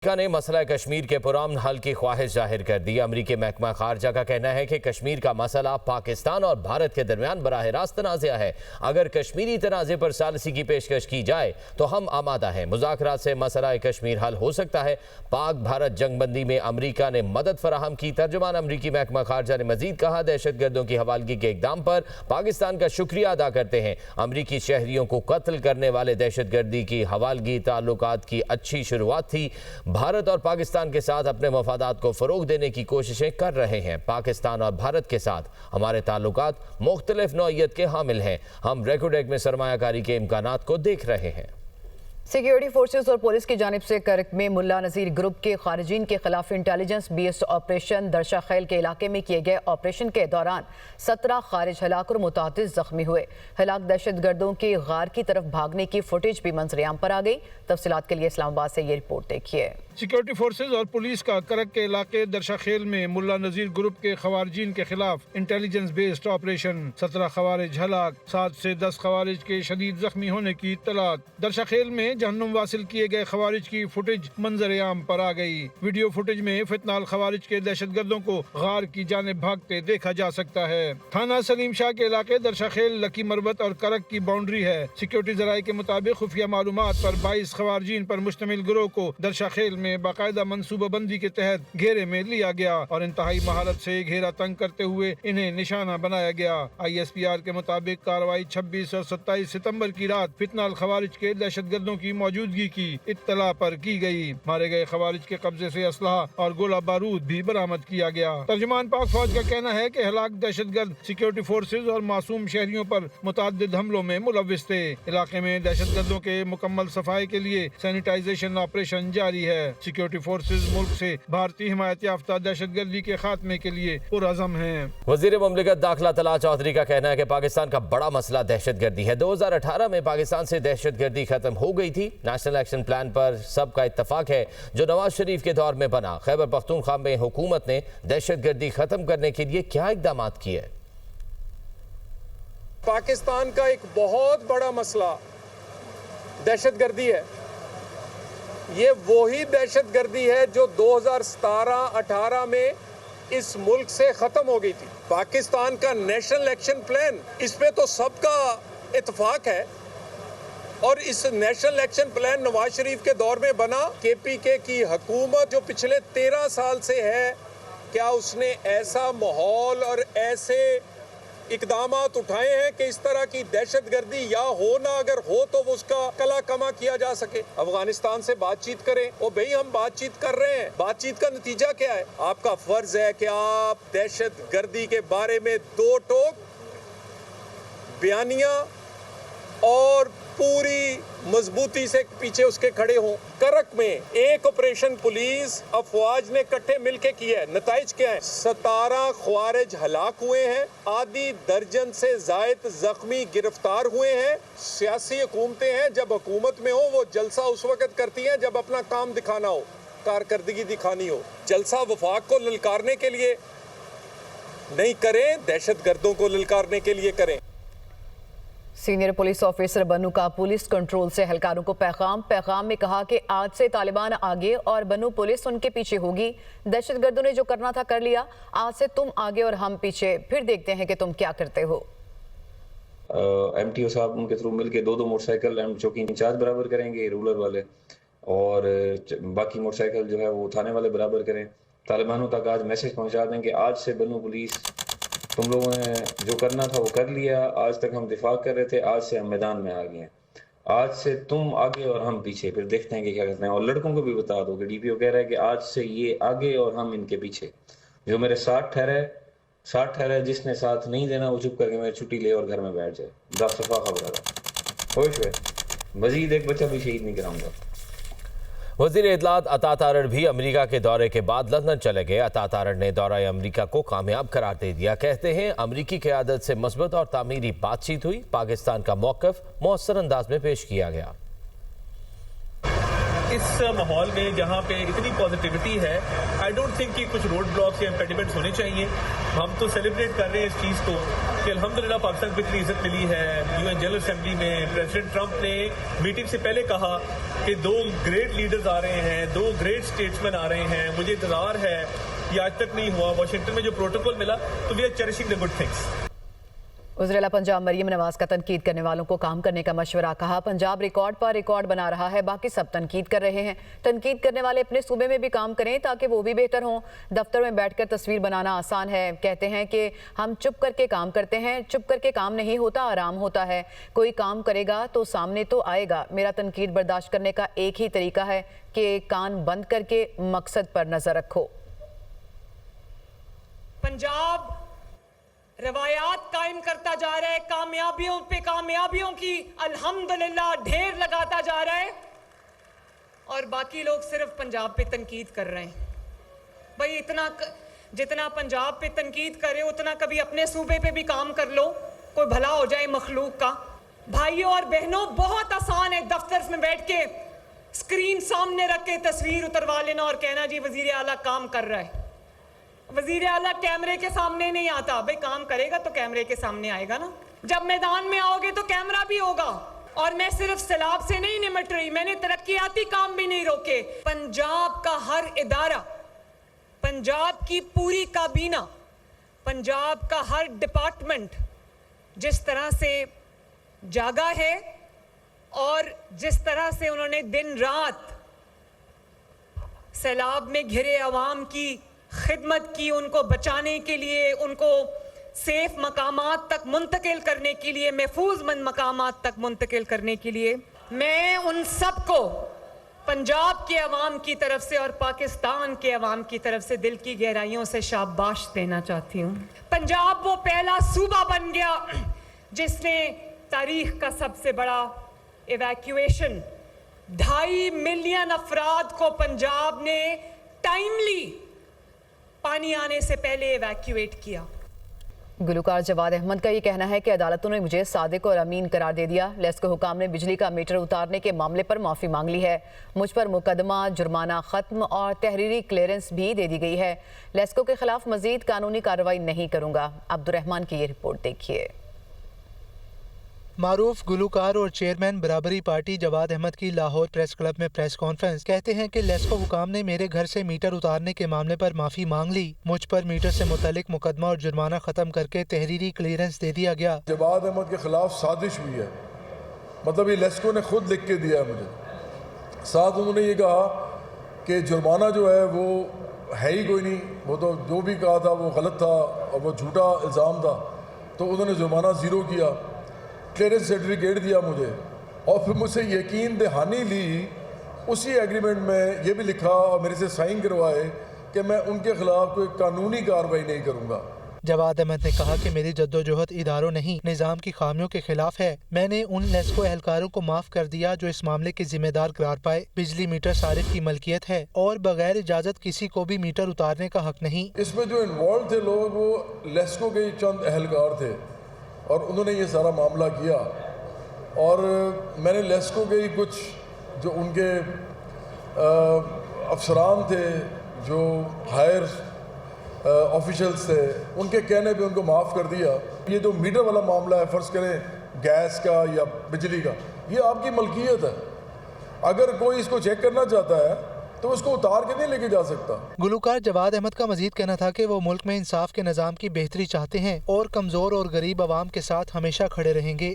امریکہ نے مسئلہ کشمیر کے پرامن حل کی خواہش ظاہر کر دی۔ امریکی محکمہ خارجہ کا کہنا ہے کہ کشمیر کا مسئلہ پاکستان اور بھارت کے درمیان براہ راست تنازع ہے۔ اگر کشمیری تنازع پر ثالثی کی پیشکش کی جائے تو ہم آمادہ ہیں۔ مذاکرات سے مسئلہ کشمیر حل ہو سکتا ہے۔ پاک بھارت جنگ بندی میں امریکہ نے مدد فراہم کی۔ ترجمان امریکی محکمہ خارجہ نے مزید کہا، دہشت گردوں کی حوالگی کے اقدام پر پاکستان کا شکریہ ادا کرتے ہیں۔ امریکی شہریوں کو قتل کرنے والے دہشت گردی کی حوالگی تعلقات کی اچھی شروعات تھی۔ بھارت اور پاکستان کے ساتھ اپنے مفادات کو فروغ دینے کی کوششیں کر رہے ہیں۔ پاکستان اور بھارت کے ساتھ ہمارے تعلقات مختلف نوعیت کے حامل ہیں۔ ہم ریکارڈ ایک میں سرمایہ کاری کے امکانات کو دیکھ رہے ہیں۔ سیکیورٹی فورسز اور پولیس کی جانب سے کرک میں ملا نذیر گروپ کے خارجین کے خلاف انٹیلیجنس بیسڈ آپریشن درشا خیل کے علاقے میں کیے گئے آپریشن کے دوران 17 خارج ہلاک اور متعدد زخمی ہوئے۔ ہلاک دہشت گردوں کے غار کی طرف بھاگنے کی فوٹیج بھی منظر عام پر آ گئی۔ تفصیلات کے لیے اسلام آباد سے یہ رپورٹ دیکھیے۔ سیکیورٹی فورسز اور پولیس کا کرک کے علاقے درشا خیل میں ملا نذیر گروپ کے خوارجین کے خلاف انٹیلیجنس بیسڈ آپریشن، 17 خوارج ہلاک، 7 سے 10 خوارج کے شدید زخمی ہونے کی اطلاعات۔ درشا خیل میں جہنم واصل کیے گئے خوارج کی فوٹیج منظر عام پر آ گئی۔ ویڈیو فوٹیج میں فتنال خوارج کے دہشت گردوں کو غار کی جانب بھاگتے دیکھا جا سکتا ہے۔ تھانہ سلیم شاہ کے علاقے درشا خیل لکی مربت اور کرک کی باؤنڈری ہے۔ سیکیورٹی ذرائع کے مطابق خفیہ معلومات پر 22 خوارجین پر مشتمل گروہ کو درشا خیل میں باقاعدہ منصوبہ بندی کے تحت گھیرے میں لیا گیا اور انتہائی مہارت سے گھیرا تنگ کرتے ہوئے انہیں نشانہ بنایا گیا۔ ISPR کے مطابق کارروائی 26 اور 27 ستمبر کی رات فتنال خوارج کے دہشت گردوں کی موجودگی کی اطلاع پر کی گئی۔ مارے گئے خوارج کے قبضے سے اسلحہ اور گولہ بارود بھی برآمد کیا گیا۔ ترجمان پاک فوج کا کہنا ہے کہ ہلاک دہشت گرد سیکیورٹی فورسز اور معصوم شہریوں پر متعدد حملوں میں ملوث تھے۔ علاقے میں دہشت گردوں کے مکمل صفائی کے لیے سینیٹائزیشن آپریشن جاری ہے۔ سیکیورٹی فورسز ملک سے بھارتی حمایت یافتہ دہشت گردی کے خاتمے کے لیے پرعزم ہیں۔ وزیر مملکت داخلہ طلعت چودھری کا کہنا ہے کہ پاکستان کا بڑا مسئلہ دہشت گردی ہے۔ 2018 میں پاکستان سے دہشت گردی ختم ہو گئی تھی۔ نیشنل ایکشن پلان پر سب کا اتفاق ہے جو نواز شریف کے دور میں بنا۔ خیبر پختونخوا میں حکومت نے دہشت گردی ختم کرنے کے لیے کیا اقدامات کیے؟ پاکستان کا ایک بہت بڑا مسئلہ دہشت گردی ہے۔ یہ وہی دہشت گردی ہے جو 2017-18 میں اس ملک سے ختم ہو گئی تھی۔ پاکستان کا نیشنل ایکشن پلان، اس پہ تو سب کا اتفاق ہے، اور اس national action plan Nawaz Sharif کے دور میں بنا۔ KPK کی حکومت جو پچھلے 13 سال سے ہے، کیا اس نے ایسا ماحول اور ایسے اقدامات اٹھائے ہیں کہ اس طرح کی دہشت گردی یا ہونا اگر ہو تو اس کا کلا کما کیا جا سکے؟ افغانستان سے بات چیت کریں، اور بھئی ہم بات چیت کر رہے ہیں، بات چیت کا نتیجہ کیا ہے؟ آپ کا فرض ہے کہ آپ دہشت گردی کے بارے میں 2 ٹوک بیانیہ اور پوری مضبوطی سے پیچھے اس کے کھڑے ہوں۔ کرک میں ایک آپریشن پولیس افواج نے کٹھے مل کے کیا ہے۔ نتائج کیا ہیں؟ 17 خوارج ہلاک ہوئے ہیں، آدھی درجن سے زائد زخمی گرفتار ہوئے ہیں۔ سیاسی حکومتیں ہیں، جب حکومت میں ہو وہ جلسہ اس وقت کرتی ہیں جب اپنا کام دکھانا ہو، کارکردگی دکھانی ہو۔ جلسہ وفاق کو للکارنے کے لیے نہیں کریں، دہشت گردوں کو للکارنے کے لیے کریں۔ سینئر پولیس آفیسر بنو کا پولیس کنٹرول سے اہلکاروں کو پیغام میں کہا کہ آج سے طالبان آگے اور بنو پولیس ان کے پیچھے ہوگی۔ دہشت گردوں نے جو کرنا تھا کر لیا، آج سے تم آگے اور ہم پیچھے، پھر دیکھتے ہیں کہ تم کیا کرتے ہو۔ MTO صاحب ان کے تھرو مل کے 2 موٹر سائیکل چوکی انچارج برابر کریں گے، رولر والے، اور باقی موٹر سائیکل جو ہے وہ تھانے والے برابر کریں۔ طالبانوں تک آج میسج پہنچا دیں کہ آج سے بنو پولیس، تم لوگوں نے جو کرنا تھا وہ کر لیا، آج تک ہم دفاع کر رہے تھے، آج سے ہم میدان میں آ گئے ہیں، آج سے تم آگے اور ہم پیچھے، پھر دیکھتے ہیں کہ کیا کرتے ہیں۔ اور لڑکوں کو بھی بتا دو کہ DPO کہہ رہا ہے کہ آج سے یہ آگے اور ہم ان کے پیچھے، جو میرے ساتھ ٹھہرا ہے، جس نے ساتھ نہیں دینا وہ چپ کر کے میری چھٹی لے اور گھر میں بیٹھ جائے۔ صفا خبر ہے، خوش ہوئے، مزید ایک بچہ بھی شہید نہیں کراؤں گا۔ وزیر اطلاعات عطا تارڑ بھی امریکہ کے دورے کے بعد لندن چلے گئے۔ عطا تارڑ نے دورہ امریکہ کو کامیاب قرار دے دیا۔ کہتے ہیں امریکی قیادت سے مثبت اور تعمیری بات چیت ہوئی، پاکستان کا موقف مؤثر انداز میں پیش کیا گیا۔ اس ماحول میں جہاں پہ اتنی پازیٹیوٹی ہے آئی ڈونٹ تھنک کہ کچھ روڈ بلاکس یا امپیڈیمنٹس ہونے چاہیے. ہم تو سیلیبریٹ کر رہے ہیں اس چیز کو کہ الحمدللہ پاکستان کو اتنی عزت ملی ہے. UN جنرل اسمبلی میں پریزیڈنٹ ٹرمپ نے میٹنگ سے پہلے کہا کہ 2 گریٹ لیڈرز آ رہے ہیں, 2 گریٹ اسٹیٹسمین آ رہے ہیں. مجھے انتظار ہے, یہ آج تک نہیں ہوا. واشنگٹن میں جو پروٹوکول ملا تو we are cherishing the good things. وزیر پنجاب مریم نواز کا تنقید کرنے والوں کو کام کرنے کا مشورہ. کہا پنجاب ریکارڈ پر ریکارڈ بنا رہا ہے, باقی سب تنقید کر رہے ہیں. تنقید کرنے والے اپنے صوبے میں بھی کام کریں تاکہ وہ بھی بہتر ہوں. دفتر میں بیٹھ کر تصویر بنانا آسان ہے. کہتے ہیں کہ ہم چپ کر کے کام کرتے ہیں. چپ کر کے کام نہیں ہوتا, آرام ہوتا ہے. کوئی کام کرے گا تو سامنے تو آئے گا. میرا تنقید برداشت کرنے کا ایک ہی طریقہ ہے کہ کان بند کر کے مقصد پر نظر رکھو. پنجاب روایات قائم کرتا جا رہا ہے, کامیابیوں پہ کامیابیوں کی الحمدللہ ڈھیر لگاتا جا رہا ہے, اور باقی لوگ صرف پنجاب پہ تنقید کر رہے ہیں. بھائی اتنا جتنا پنجاب پہ تنقید کرے اتنا کبھی اپنے صوبے پہ بھی کام کر لو, کوئی بھلا ہو جائے مخلوق کا. بھائیوں اور بہنوں, بہت آسان ہے دفتر میں بیٹھ کے اسکرین سامنے رکھ کے تصویر اتروا لینا اور کہنا جی وزیر اعلیٰ کام کر رہا ہے. وزیر اعلیٰ کیمرے کے سامنے نہیں آتا. بھائی کام کرے گا تو کیمرے کے سامنے آئے گا نا. جب میدان میں آؤ گے تو کیمرہ بھی ہوگا. اور میں صرف سیلاب سے نہیں نمٹ رہی, میں نے ترقیاتی کام بھی نہیں روکے. پنجاب کا ہر ادارہ, پنجاب کی پوری کابینہ, پنجاب کا ہر ڈپارٹمنٹ جس طرح سے جاگا ہے اور جس طرح سے انہوں نے دن رات سیلاب میں گھرے عوام کی خدمت کی, ان کو بچانے کے لیے, ان کو سیف مقامات تک منتقل کرنے کے لیے, محفوظ مقامات تک منتقل کرنے کے لیے, میں ان سب کو پنجاب کے عوام کی طرف سے اور پاکستان کے عوام کی طرف سے دل کی گہرائیوں سے شاباش دینا چاہتی ہوں. پنجاب وہ پہلا صوبہ بن گیا جس نے تاریخ کا سب سے بڑا ایویکویشن 2.5 ملین افراد کو پنجاب نے ٹائملی پانی آنے سے پہلے ایویکیویٹ کیا. گلوکار جواد احمد کا یہ کہنا ہے کہ عدالتوں نے مجھے صادق اور امین قرار دے دیا. لیسکو حکام نے بجلی کا میٹر اتارنے کے معاملے پر معافی مانگ لی ہے. مجھ پر مقدمہ, جرمانہ ختم اور تحریری کلیئرنس بھی دے دی گئی ہے. لیسکو کے خلاف مزید قانونی کارروائی نہیں کروں گا. عبد الرحمان کی یہ رپورٹ دیکھیے. معروف گلوکار اور چیئرمین برابری پارٹی جواد احمد کی لاہور پریس کلب میں پریس کانفرنس. کہتے ہیں کہ لیسکو حکام نے میرے گھر سے میٹر اتارنے کے معاملے پر معافی مانگ لی. مجھ پر میٹر سے متعلق مقدمہ اور جرمانہ ختم کر کے تحریری کلیئرنس دے دیا گیا. جواد احمد کے خلاف سازش ہوئی ہے, مطلب یہ لیسکو نے خود لکھ کے دیا ہے مجھے. ساتھ انہوں نے یہ کہا کہ جرمانہ جو ہے وہ ہے ہی کوئی نہیں, وہ تو جو بھی کہا تھا وہ غلط تھا اور وہ جھوٹا الزام تھا, تو انہوں نے جرمانہ 0 کیا. کلیئرنس سرٹیفکیٹ دیا مجھے اور پھر مجھ سے یقین دہانی لی. اسی ایگریمنٹ میں یہ بھی لکھا اور میرے سے سائن کروائے کہ میں ان کے خلاف کوئی قانونی کارروائی نہیں کروں گا. جواد احمد نے کہا کہ میری جدوجہد اداروں نہیں, نظام کی خامیوں کے خلاف ہے. میں نے ان لیسکو اہلکاروں کو معاف کر دیا جو اس معاملے کے ذمہ دار قرار پائے. بجلی میٹر صارف کی ملکیت ہے اور بغیر اجازت کسی کو بھی میٹر اتارنے کا حق نہیں. اس میں جو انوالو تھے لوگ وہ لیسکو کے چند اہلکار تھے اور انہوں نے یہ سارا معاملہ کیا. اور میں نے لیسکو کے ہی کچھ جو ان کے افسران تھے, جو ہائر آفیشلز تھے, ان کے کہنے پہ ان کو معاف کر دیا. یہ جو میٹر والا معاملہ ہے, فرض کریں گیس کا یا بجلی کا, یہ آپ کی ملکیت ہے. اگر کوئی اس کو چیک کرنا چاہتا ہے تو اس کو اتار کے نہیں لے کے جا سکتا. گلوکار جواد احمد کا مزید کہنا تھا کہ وہ ملک میں انصاف کے نظام کی بہتری چاہتے ہیں اور کمزور اور غریب عوام کے ساتھ ہمیشہ کھڑے رہیں گے.